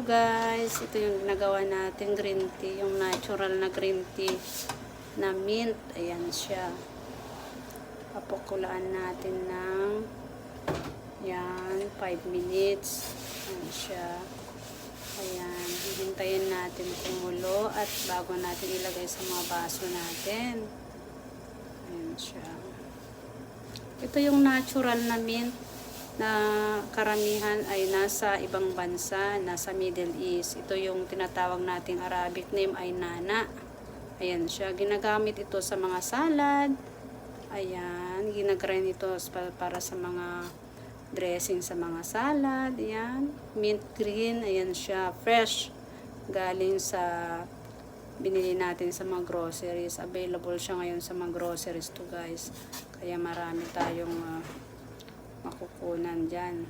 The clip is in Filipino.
guys, ito yung ginagawa natin green tea, yung natural na green tea na mint. Ayan siya. Papakulaan natin ng yan, 5 minutes. Ayan siya. Ayan, hihintayin natin kumulo at bago natin ilagay sa mga baso natin. Ayan siya. Ito yung natural na mint na karamihan ay nasa ibang bansa, nasa Middle East. Ito yung tinatawag nating Arabic name ay nana. Ayan siya. Ginagamit ito sa mga salad. Ayan. Ginagrind ito para sa mga dressing sa mga salad. Ayan. Mint green. Ayan siya. Fresh. Galing sa binili natin sa mga groceries. Available siya ngayon sa mga groceries to guys. Kaya marami tayong makukunan dyan.